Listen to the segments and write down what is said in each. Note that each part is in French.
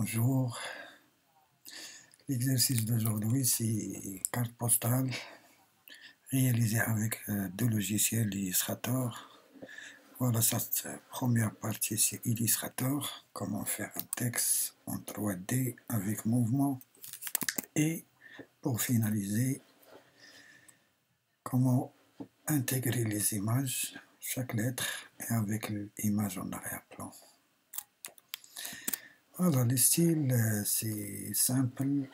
Bonjour, l'exercice d'aujourd'hui c'est carte postale réalisée avec deux logiciels Illustrator. Voilà, cette première partie c'est Illustrator, comment faire un texte en 3D avec mouvement, et pour finaliser, comment intégrer les images, chaque lettre et avec l'image en arrière-plan. Voilà, le style c'est simple.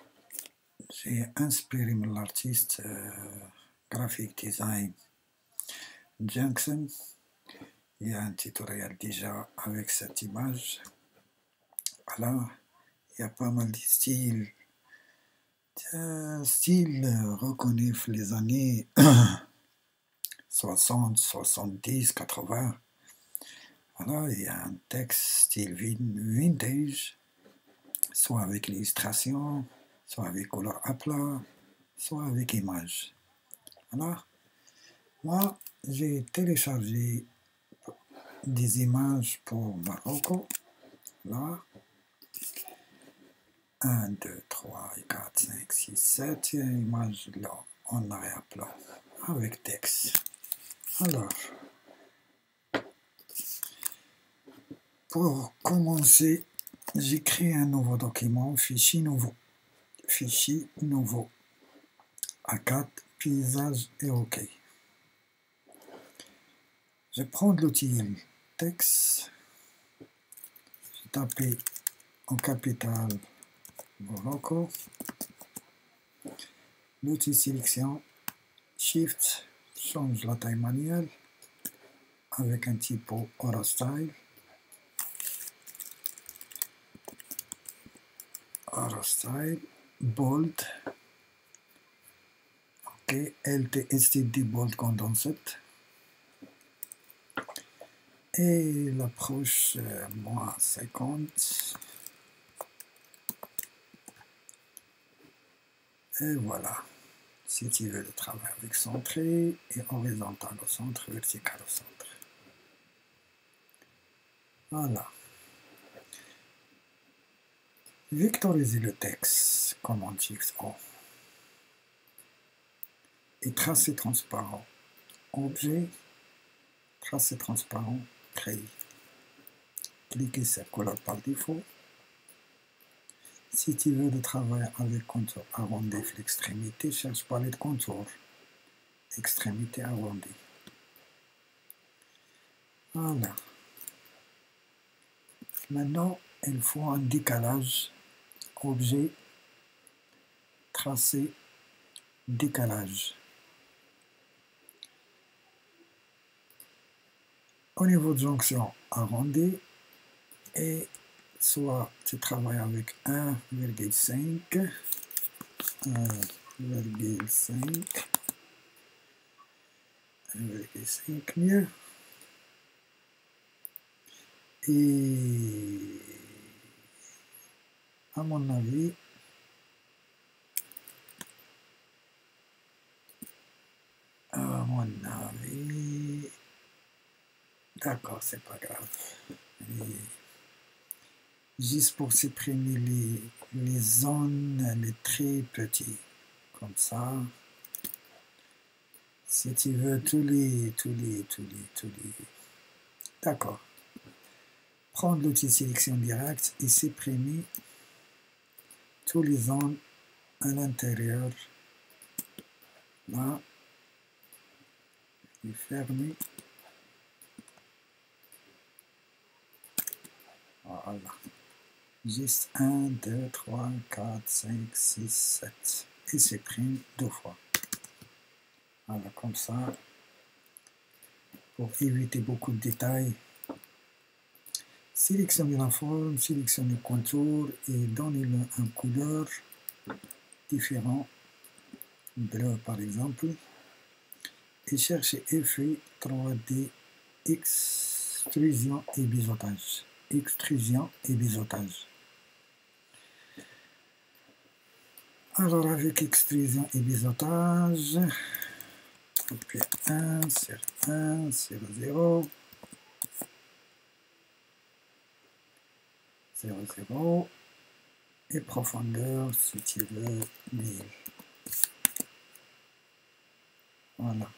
J'ai inspiré de l'artiste graphic design Jackson. Il y a un tutoriel déjà avec cette image. Voilà, il y a pas mal de styles. Style reconnu les années 60, 70, 80. Voilà, il y a un texte style vintage, soit avec l'illustration, soit avec couleur à plat, soit avec image. Voilà. Moi, j'ai téléchargé des images pour Marocco. Là. 1, 2, 3, 4, 5, 6, 7 images là en arrière-plan avec texte. Alors, pour commencer, j'ai créé un nouveau document, fichier nouveau, A4, paysage et OK. Je prends l'outil texte, je tape en capital Morocco, l'outil sélection, Shift, change la taille manuelle avec un typo Horostyle, bold, ok, LTSTD bold condensed, et l'approche moins 50, et voilà. Si tu veux le travail avec centré et horizontal au centre, vertical au centre. Voilà. Vectoriser le texte, commande X O. Et tracé transparent. Objet, tracé transparent, créé. Cliquez sur couleur par défaut. Si tu veux le travail avec contour arrondi l'extrémité, cherche palette contour. Extrémité arrondie. Voilà. Maintenant, il faut un décalage. Objet, tracé, décalage. Au niveau de jonction, arrondi. Et soit tu travailles avec 1,5, 1,5 mieux. Et à mon avis, d'accord, c'est pas grave. Et juste pour supprimer les zones, les traits petits, comme ça. Si tu veux tous les. D'accord. Prendre l'outil sélection directe et supprimer tous les zones à l'intérieur. Là. Et fermer. Voilà. Juste 1, 2, 3, 4, 5, 6, 7. Et supprime 2 fois. Voilà, comme ça. Pour éviter beaucoup de détails. Sélectionnez la forme, sélectionnez le contour et donnez-le une couleur différente, bleu par exemple, et cherchez effet 3D, extrusion et biseautage. Alors avec extrusion et biseautage, copier 1 sur 1 sur 0. 0, 0, et profondeur, si tu veux, 1000. Voilà.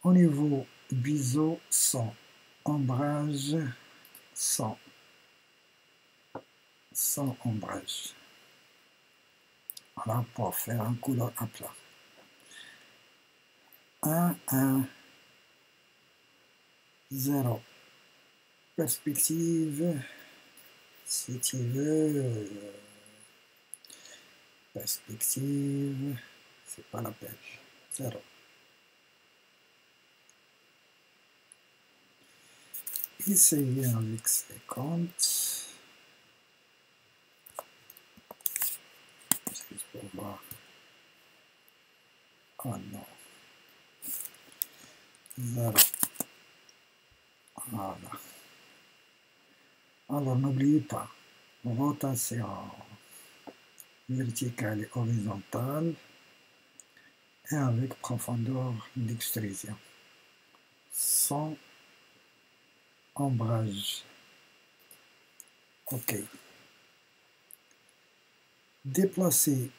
Au niveau biseau, 100. Ombrage, 100. 100 ombrage. Voilà, pour faire un couleur à plat. 1, 1, 0. Perspective, si tu veux, perspective, c'est pas la peine, 0. Essayez avec 50, juste pour voir. Oh non, 0. Voilà. Alors n'oubliez pas, rotation verticale et horizontale et avec profondeur d'extrusion. Sans ombrage. OK. Déplacer,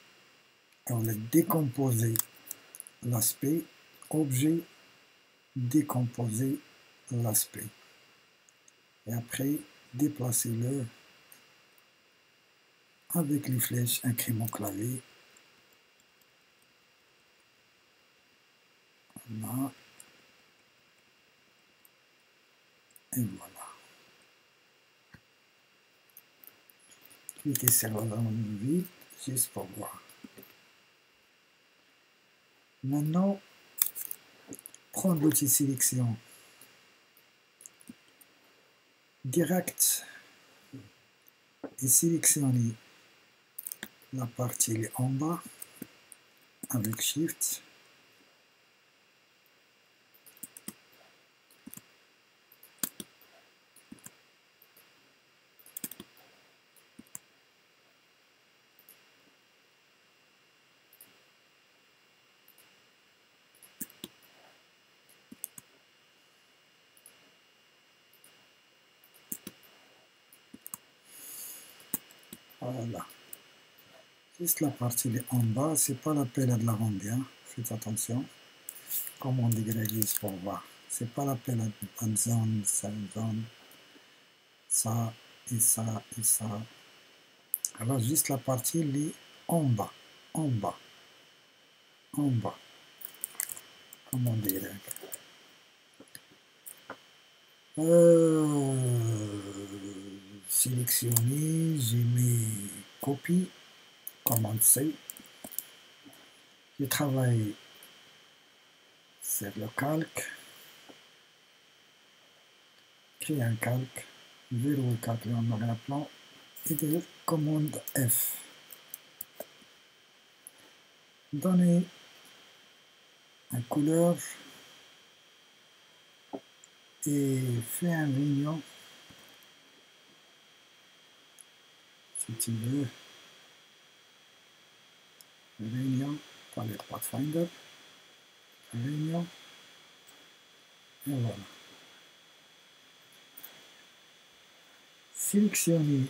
décomposer l'aspect, objet, décomposer l'aspect. Et après, déplacez-le avec les flèches inscrites au clavier. Voilà. Et voilà. Cliquez sur la zone vide, juste pour voir. Maintenant, prendre l'outil sélection direct et sélectionner la partie en bas avec Shift. Voilà. Juste la partie en bas, c'est pas la peine de l'arrondir, faites attention. Comme on dirait juste pour voir. C'est pas la peine de zone, ça et ça et ça. Alors juste la partie les en bas, en bas, en bas. Comme on dirait. Sélectionner, j'ai mis copie, commande C. Je travaille sur le calque, créer un calque, verrouiller le calque en arrière-plan et dire commande F. Donner une couleur et faire un réunion si tu veux. Réunion, palette Pathfinder, réunion, et voilà. Sélectionnez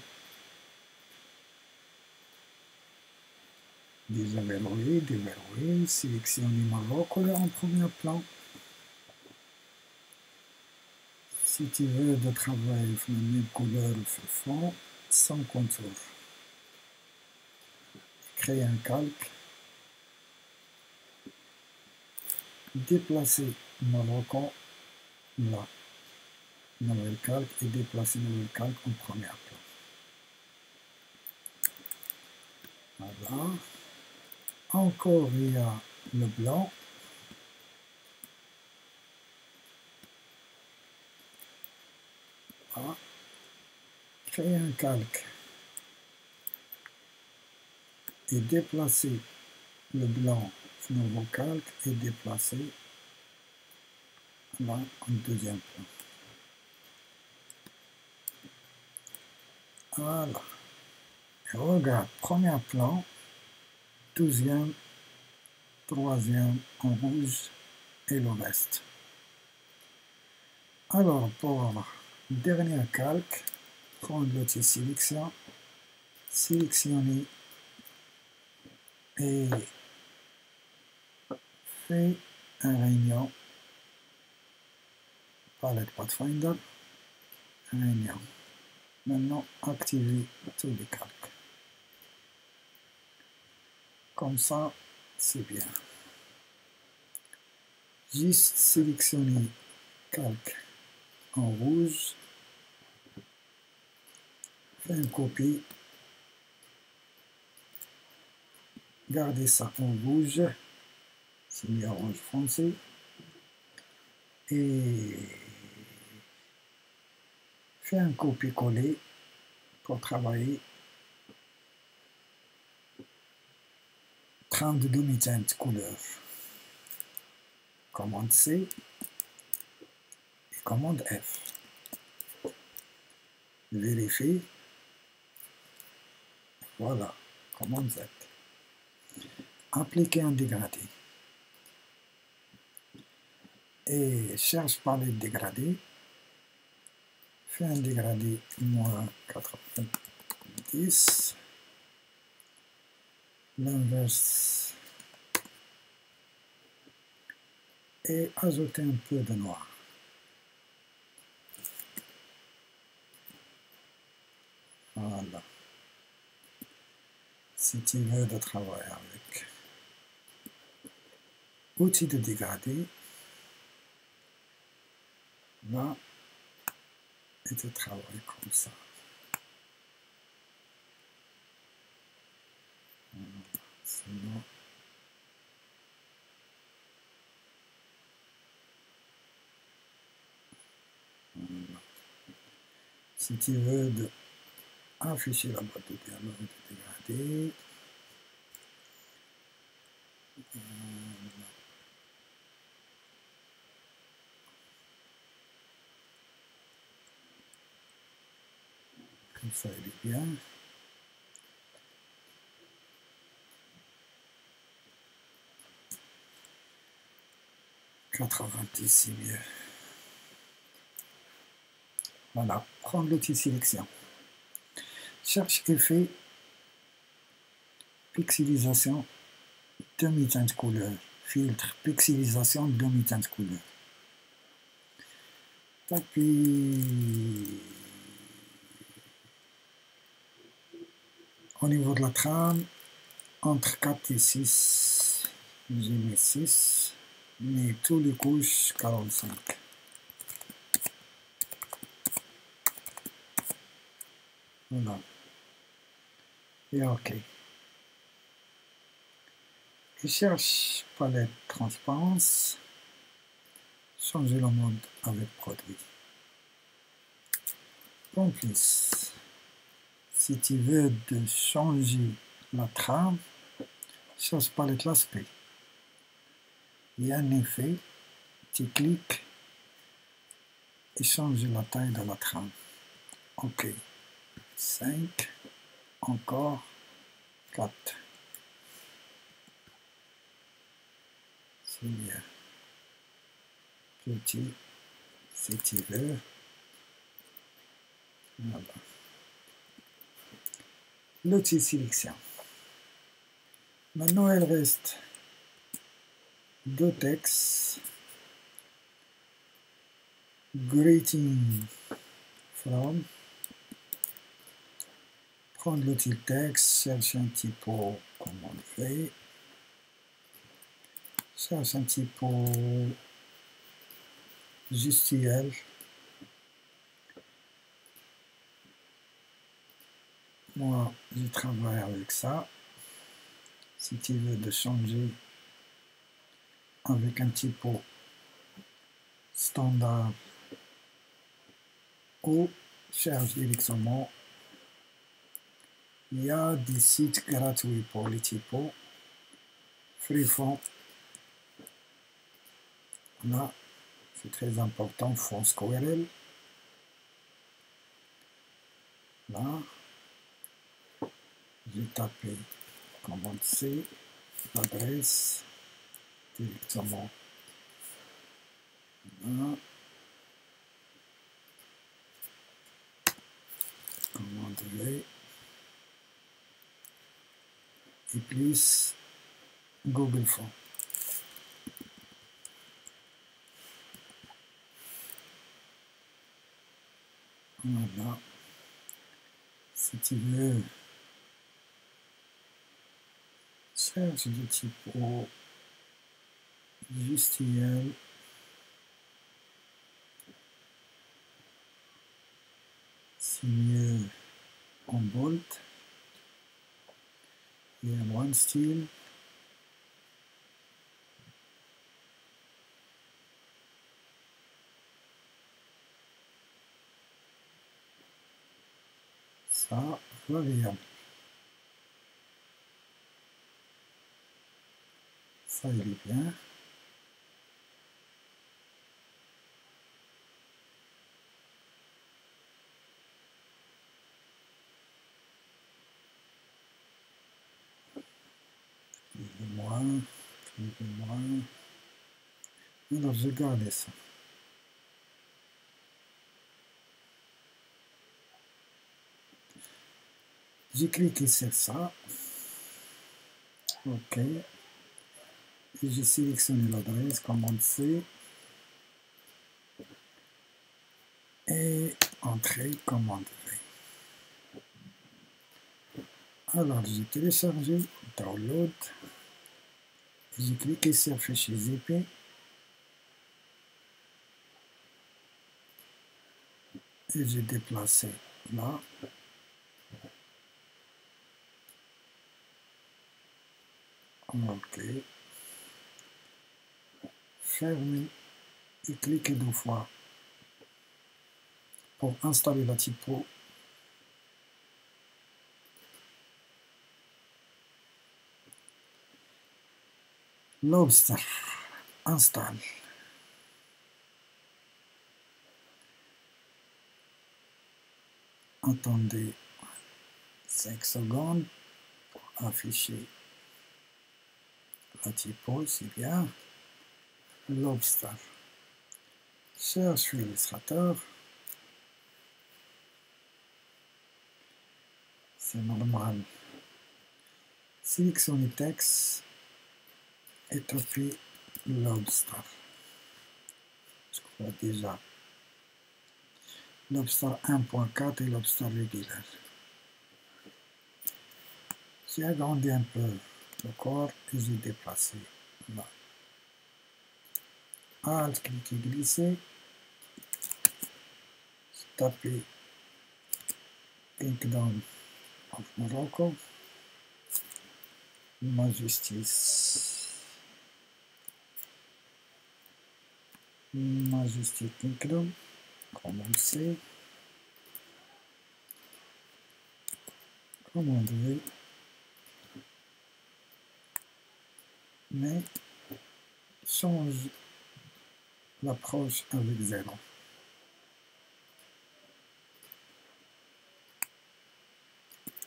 déverrouiller, sélectionnez ma couleur en premier plan. Si tu veux de travail, la même couleur sur fond, sans contour. Créer un calque. Déplacer mon recon là. Nouvel calque et déplacer nouvel calque en premier plan. Voilà. Encore il y a le blanc. Voilà. Créer un calque et déplacer le blanc sur nouveau calque et déplacer là en deuxième plan. Voilà. Et regarde, premier plan, deuxième, troisième en rouge et le reste. Alors pour dernier calque, prendre l'outil sélection sélectionner et fait un réunion, palette Pathfinder, réunion. Maintenant, activer tous les calques. Comme ça, c'est bien. Juste sélectionner calque en rouge, faire une copie, garder ça en rouge, c'est mis en rouge foncé, et faire un copier-coller pour travailler 32 demi-teintes couleurs. Commande C et commande F. Vérifier. Voilà, commande Z. Appliquer un dégradé. Et cherche palette dégradé. Fais un dégradé moins 90. L'inverse. Et ajouter un peu de noir. Voilà. Si tu veux de travailler avec outil de dégradé, là, et tu travailles comme ça. Sinon, voilà. Si tu veux de afficher la boîte de dialogue de dégradé, comme ça il est bien. « 90, c'est mieux. Voilà, prendre l'outil sélection. Cherche effet, pixelisation, demi-teinte couleur. Filtre, pixelisation, demi-teinte couleur. Tapis. Au niveau de la trame, entre 4 et 6, j'ai mis 6, mais tous les couches 45. Voilà. Et OK. Je cherche palette transparence, changer le mode avec produit. Complice. Si tu veux de changer la trame, cherche palette l'aspect. Il y a un effet, tu cliques et change la taille de la trame. OK. 5, encore 4. C'est bien. Petit, si tu veux. Voilà. L'outil sélection. Maintenant, il reste deux textes. Greeting from. Prendre l'outil texte, cherche un typo comme on le fait. Cherche un typo gestuel. Moi, je travaille avec ça. Si tu veux de changer avec un typo standard ou cherche directement. Il y a des sites gratuits pour les typos. Freeform. Là, c'est très important. FontSquirrel. Là, j'ai tapé commande C, l'adresse, directement. Là, commande V. et plus Google Form. Voilà. Si tu veux, cherche du typo Justiel. C'est mieux en bold. Il y a one style. Ça, variable. Ça, il est bien. Moins. Alors, je garde ça. J'ai cliqué sur ça. OK. Et j'ai sélectionné l'adresse, commande C. Et entrée, commande V. Alors, j'ai téléchargé, download. J'ai cliqué sur fichier zip. Et j'ai déplacé là. OK. Fermer et cliquez 2 fois pour installer la typo. Lobster installe. Attendez 5 secondes pour afficher la typo, c'est bien. Lobster. Cherche sur l'illustrateur. C'est normal. Sélectionnez texte et tapez Lobster. Je crois déjà. Lobster 1.4 et Lobster régulier. J'ai agrandi un peu le corps et j'ai déplacé là. Alt, cliquez, glisser. Tapez Kingdom of Morocco. Majesty Kingdom. Commande C. Commande V. Mais change l'approche avec 0.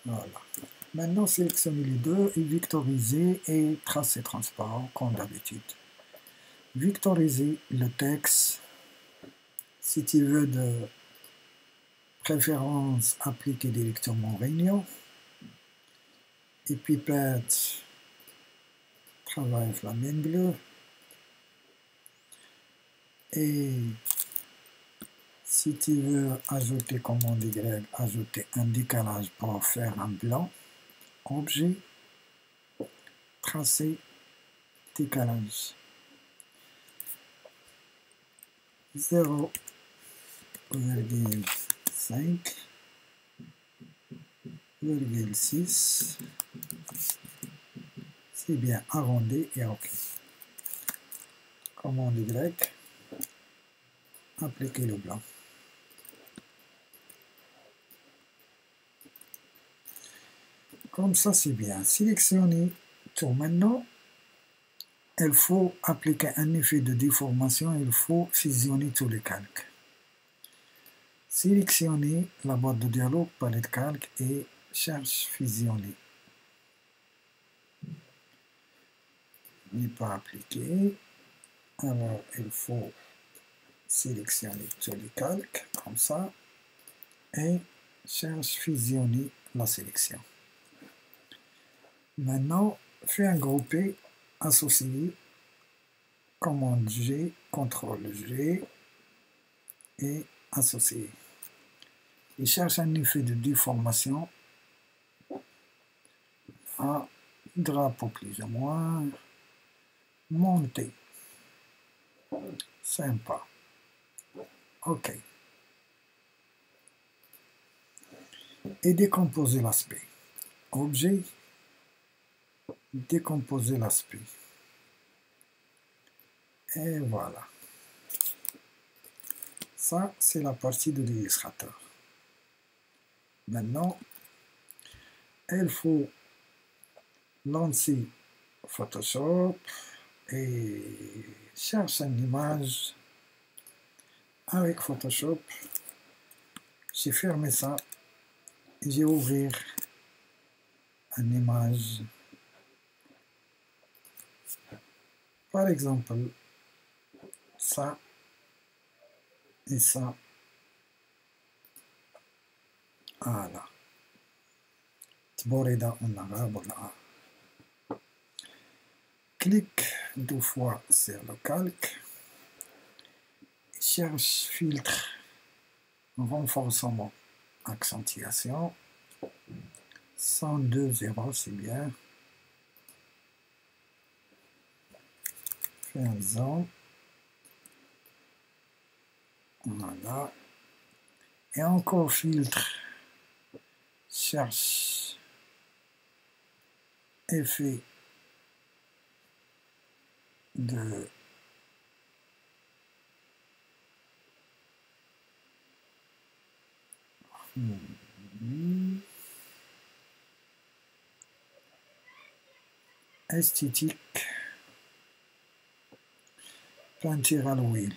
Voilà. Maintenant, sélectionnez les deux et vectorisez et tracez transparent comme d'habitude. Vectorisez le texte. Si tu veux de préférence, appliquer directement Réunion. Et Pipette, travaille flamène bleu. Et si tu veux ajouter commande Y, ajouter un décalage pour faire un blanc. Objet, tracer, décalage. 0,5, 0,6. C'est bien arrondi et OK. Commande Y, appliquer le blanc. Comme ça, c'est bien. Sélectionnez tout. Maintenant, il faut appliquer un effet de déformation. Il faut fusionner tous les calques. Sélectionnez la boîte de dialogue, palette calque et cherche fusionner. N'est pas appliqué. Alors, il faut sélectionner tous les calques, comme ça, et cherche fusionner la sélection. Maintenant, fais un groupé associé, commande G, CTRL G et associé. Il cherche un effet de déformation à drapeau plus ou moins monté. Sympa. OK. Et décomposer l'aspect. Objet, décomposer l'aspect. Et voilà. Ça, c'est la partie de l'illustrateur. Maintenant, il faut lancer Photoshop et cherche une image avec Photoshop. J'ai fermé ça et j'ai ouvert une image. Par exemple, ça et ça. Voilà. Clique 2 fois sur le calque. Cherche filtre, renforcement, accentuation. 102,0, c'est bien. Fais un zoom. Voilà. Et encore filtre. Cherche effet de esthétique, peinture à l'huile.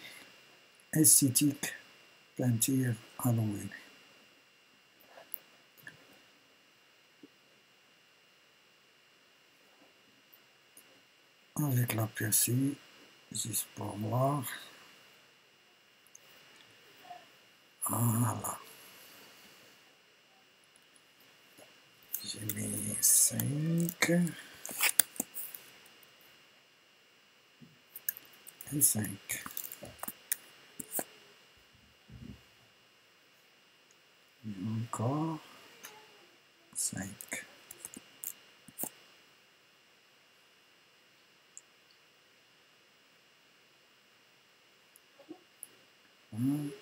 Esthétique, peinture à l'huile. Avec la percée, juste pour voir. Voilà. J'ai mis 5 et 5. Encore 5.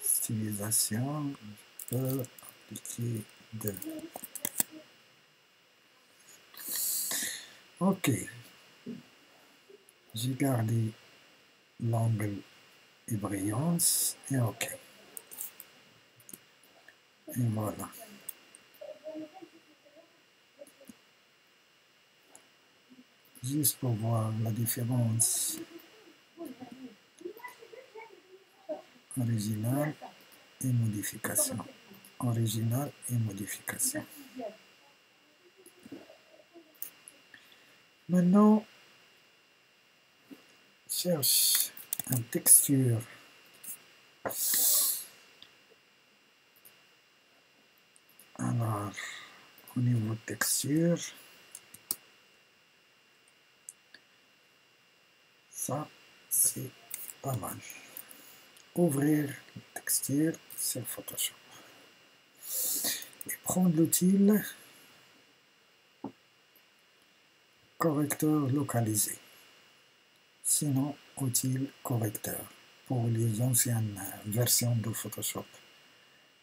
Stylisation, je peux appliquer 2. OK. J'ai gardé l'angle et brillance et OK. Et voilà. Juste pour voir la différence. Original et modification. Original et modification. Maintenant, cherche une texture. Alors, au niveau de texture, ça, c'est pas mal. Ouvrir la texture sur Photoshop. Et prendre l'outil correcteur localisé. Sinon, outil correcteur pour les anciennes versions de Photoshop.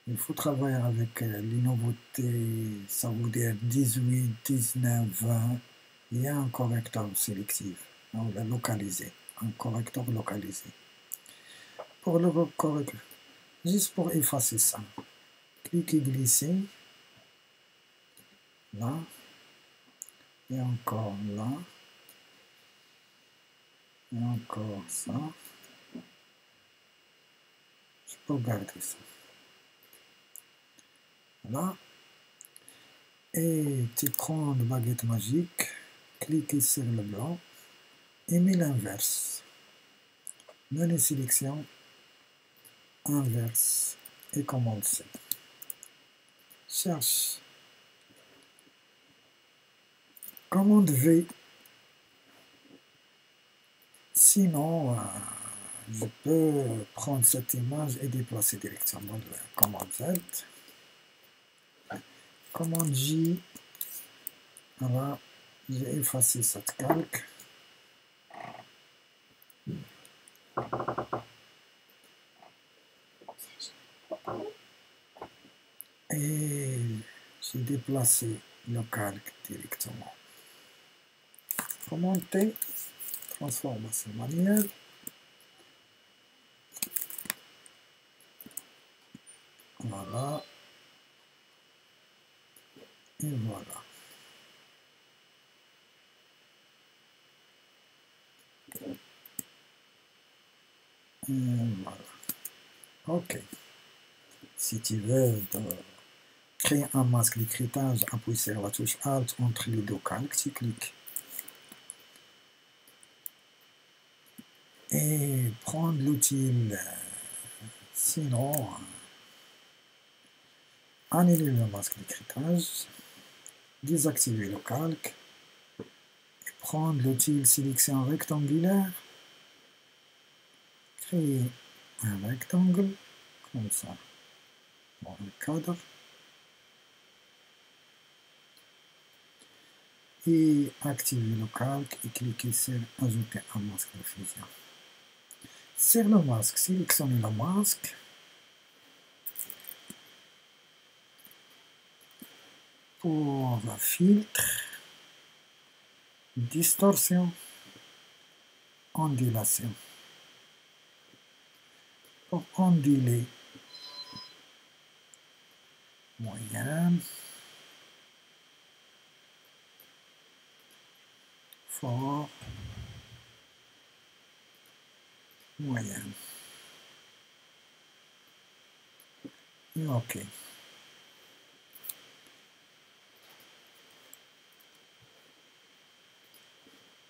Il faut travailler avec les nouveautés, ça veut dire 18, 19, 20. Il y a un correcteur sélectif, on l'a localisé, un correcteur localisé. Pour le correcteur, juste pour effacer ça, cliquez glisser, là, et encore là, et encore ça. Je peux garder ça. Là, et tu prends la baguette magique, cliquez sur le blanc et mets l'inverse. Menu sélection, inverse et commande C. Cherche commande V. Sinon, je peux prendre cette image et déplacer directement la commande Z. Commande J. Voilà, j'ai effacé cette calque. Et j'ai déplacé le calque directement. Commande T, transformation manuelle. Voilà. Et voilà. Et voilà. OK. Si tu veux créer un masque d'écritage, appuie sur la touche Alt entre les deux calques, tu cliques. Et prendre l'outil, sinon, annuler le masque d'écritage, désactiver le calque, et prendre l'outil sélection rectangulaire, créer un rectangle, comme ça, dans le cadre, et activer le calque et cliquer sur ajouter un masque de fusion. Sur le masque, sélectionnez le masque, pour filtre, distorsion, ondulation. Pour onduler, moyenne, fort, moyenne. Et OK.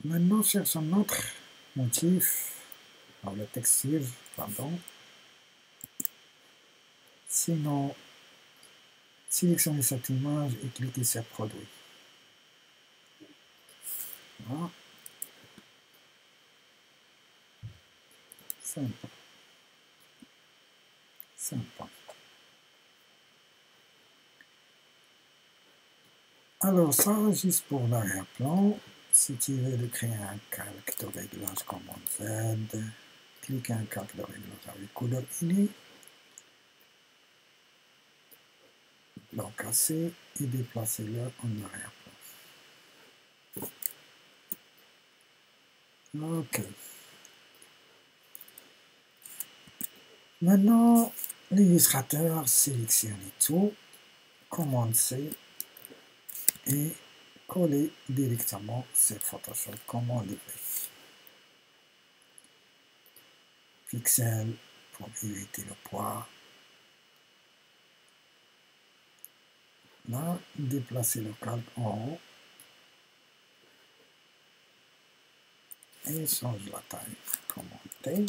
Maintenant, cherche un autre motif, dans le textile, pardon. Sinon, sélectionnez cette image et cliquez sur Produit. Voilà. Sympa. Sympa. Alors, ça, juste pour l'arrière-plan. Si tu veux créer un calque de réglage, commande Z, cliquez un calque de réglage avec couleur unie, blanc cassé et déplacez-le en arrière-plan. OK. Maintenant, l'illustrateur, sélectionnez tout, commande C et coller directement sur Photoshop, commande V. Pixel pour éviter le poids. Là, déplacez le calque en haut et change la taille. Commande T.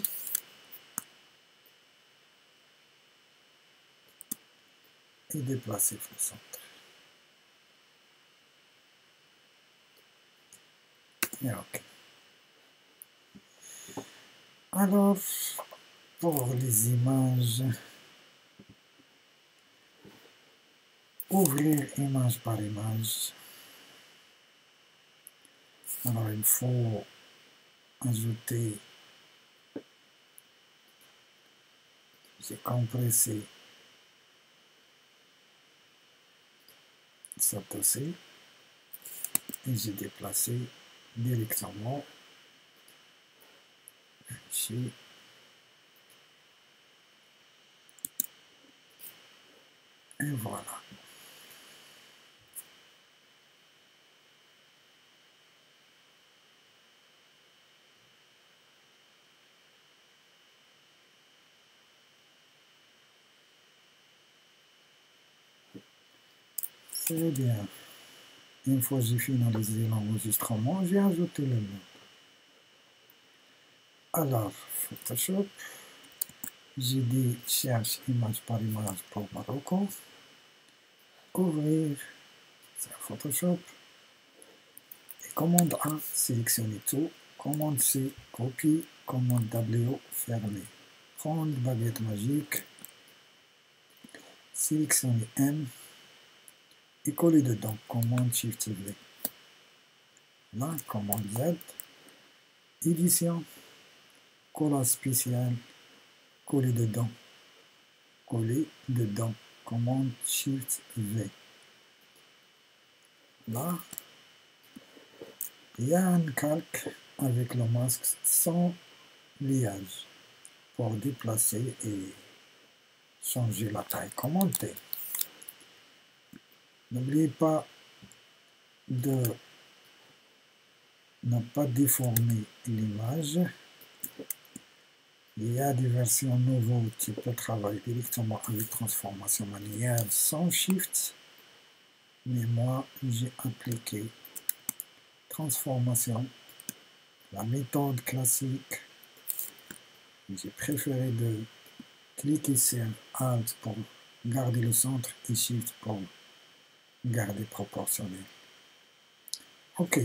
Et déplacez le centre. Et OK. Alors, pour les images, ouvrir image par image. Alors, il faut ajouter, j'ai compressé ce dossier et j'ai déplacé directement chez et voilà. C'est bien. Une fois que j'ai finalisé l'enregistrement, j'ai ajouté le nom. Alors, Photoshop, j'ai dit cherche image par image pour Morocco. Ouvrir sur Photoshop. Commande A, sélectionner tout. Commande C, copie. Commande W, fermer. Prendre baguette magique. Sélectionner M et coller dedans. Commande Shift V. Là, commande Z. Édition. Collage spécial. Coller dedans. Coller dedans. Commande Shift V. Là, il y a un calque avec le masque sans liage pour déplacer et changer la taille. Commande T. N'oubliez pas de ne pas déformer l'image. Il y a des versions nouvelles qui peuvent travailler directement avec transformation manuelle sans Shift. Mais moi, j'ai appliqué transformation, la méthode classique. J'ai préféré de cliquer sur Alt pour garder le centre et Shift pour garder proportionnel. OK.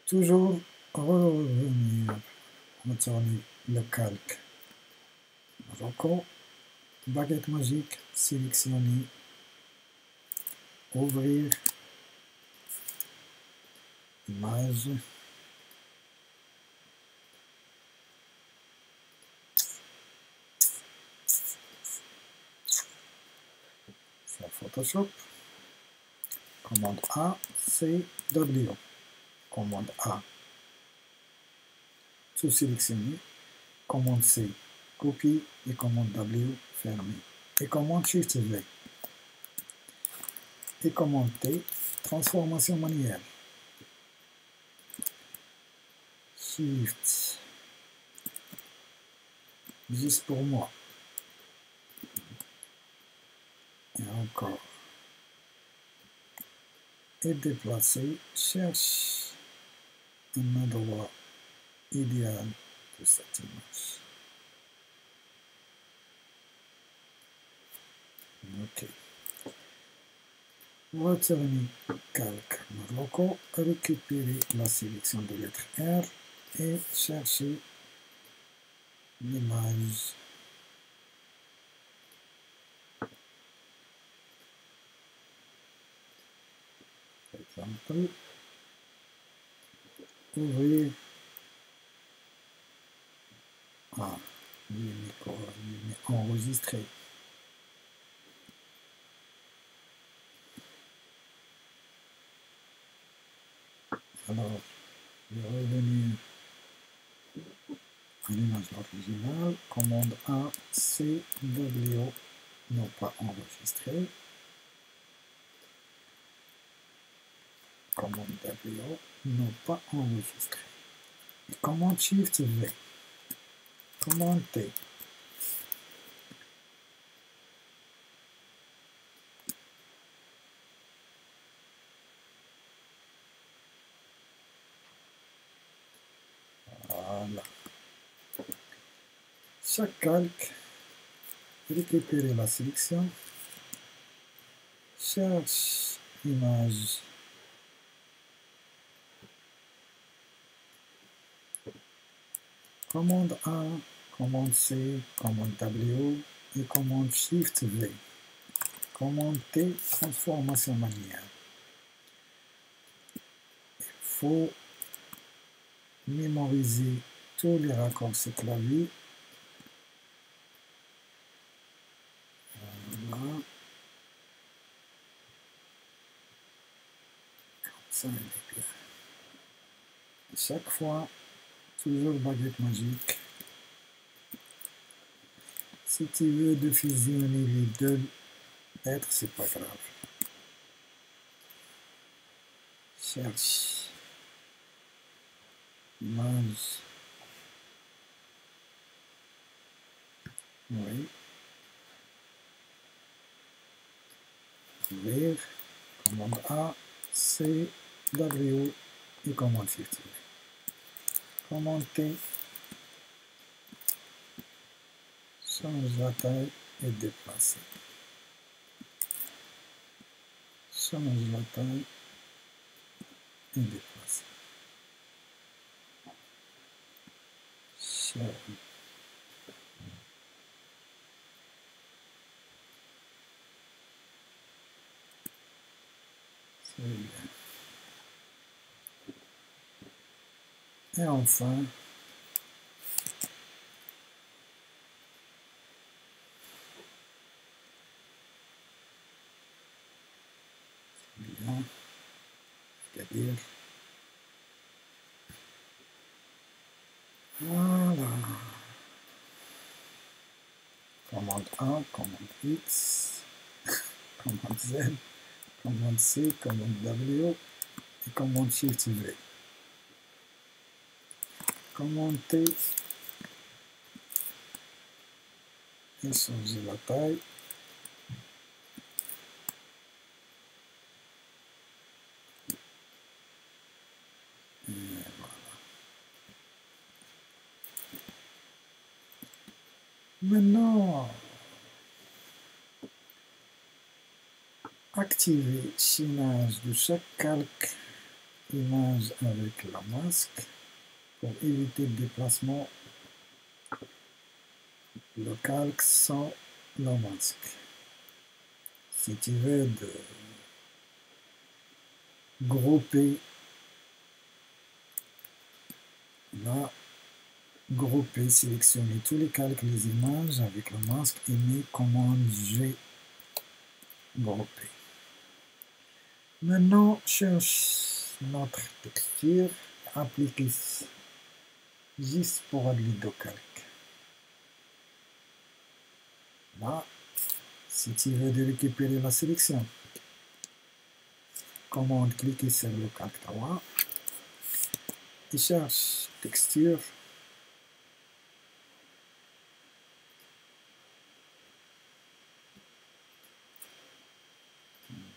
Toujours revenir, retourner le calque. Record, baguette magique, sélectionner, ouvrir, image, faire Photoshop, commande A, C, W, commande A, tout sélectionner, commande C, copie et commande W, fermer, et commande Shift V, et commande T, transformation manuelle, Shift, juste pour moi, et encore, et déplacer, cherche un endroit idéal de cette image. OK. Retourner calque Marocco, récupérer la sélection de lettre R et chercher l'image. Par exemple, ouvrir. Ah, il est enregistré. Alors, je vais revenir à l'image originale. Commande A, C, W, non pas enregistré. Commande W, non pas enregistré. Et commande Shift V. Commande T. Voilà. Chaque calque, récupérer la sélection, cherche image, commande A, commande C, commande W et commande Shift V. Commande T, transformation manuelle. Il faut mémoriser tous les raccourcis clavier. Voilà. Comme ça, il est bien. Chaque fois, toujours baguette magique. Si tu veux de fusionner les deux lettres, c'est pas grave. Cherche image. Oui. Ouvrir. Commande A, C, W et commande Shift. Commande T. Change la taille et déplacer. Change la taille et déplacer. Shadow. Et enfin, bien, c'est-à-dire, voilà, commande A, commande X, commande Z, commande C, commande W et commande Shift V. Commande T et changer la taille. Et voilà. Maintenant, activer chinage de chaque calque image avec la masque pour éviter le déplacement le calque sans le masque. Si tu veux grouper là, grouper, sélectionner tous les calques, les images avec le masque et met commande G, grouper. Maintenant, cherche notre texture, appliquer juste pour aller au calque. Là, si tu veux récupérer la sélection, commande cliquer sur le calque droit et cherche texture.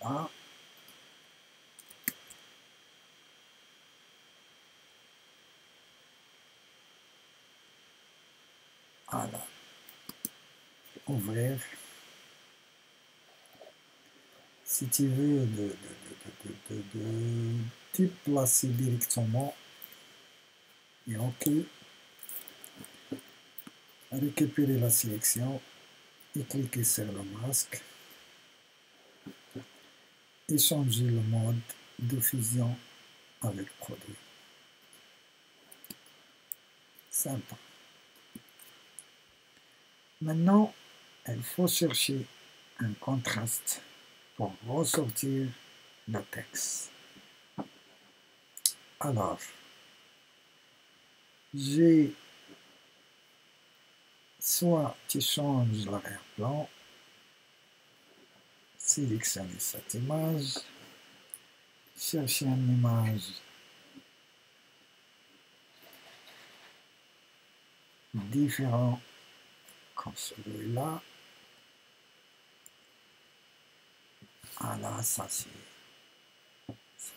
Là, voilà, ouvrir. Si tu veux déplacer directement, et OK, récupérer la sélection et cliquer sur le masque et changer le mode de fusion avec produit. Sympa. Maintenant, il faut chercher un contraste pour ressortir le texte. Alors, j'ai soit tu changes l'arrière-plan, sélectionner cette image, chercher une image différente comme celui-là. Voilà, ça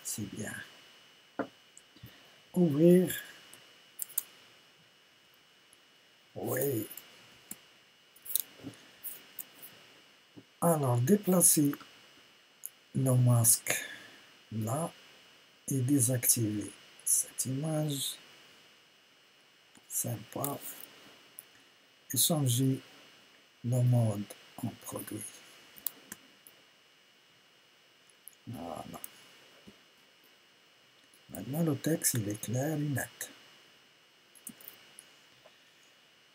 c'est bien. Ouvrir. Oui. Alors, déplacer le masque là et désactiver cette image. Sympa. Et changer le mode en produit. Voilà. Maintenant, le texte, il est clair et net.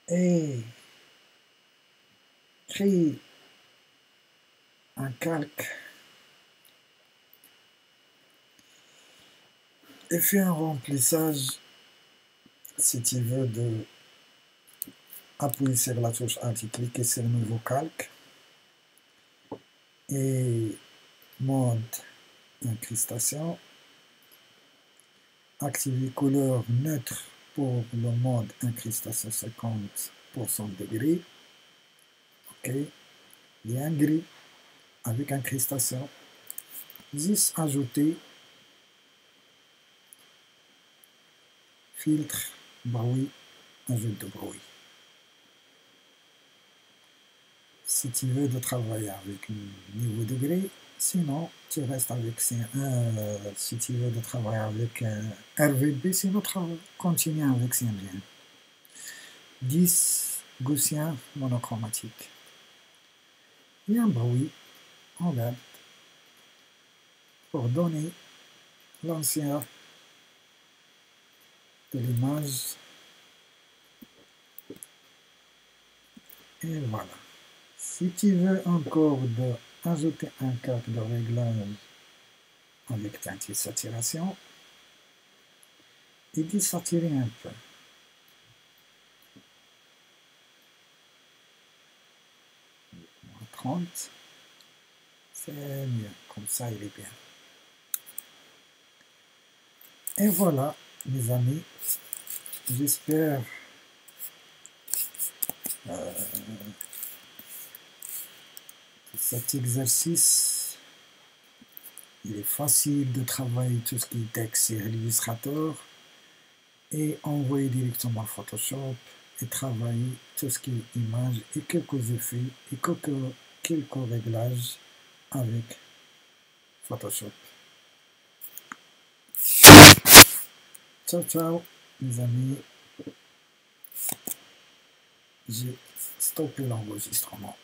Et créer un calque et faire un remplissage si tu veux appuyer sur la touche Alt et cliquer sur le nouveau calque et mode incrustation, activer couleur neutre pour le mode incrustation 50% de gris, ok, et un gris avec incrustation, juste ajouter filtre, bruit, ajout de bruit. Si tu veux de travailler avec un niveau de gris, Sinon, tu restes avec si tu veux de travailler avec RVB, sinon continue avec Symbian. 10 gaussien monochromatique. Il y a un bruit en vert pour donner l'ancien de l'image. Et voilà. Si tu veux encore ajouter un cadre de réglage avec teinte et saturation, il dit saturer un peu. 30, c'est mieux, comme ça il est bien. Et voilà, mes amis, j'espère que cet exercice, il est facile de travailler tout ce qui est texte sur l'illustrateur et envoyer directement à Photoshop et travailler tout ce qui est image et quelques effets et quelques réglages avec Photoshop. Ciao ciao mes amis, j'ai stoppé l'enregistrement.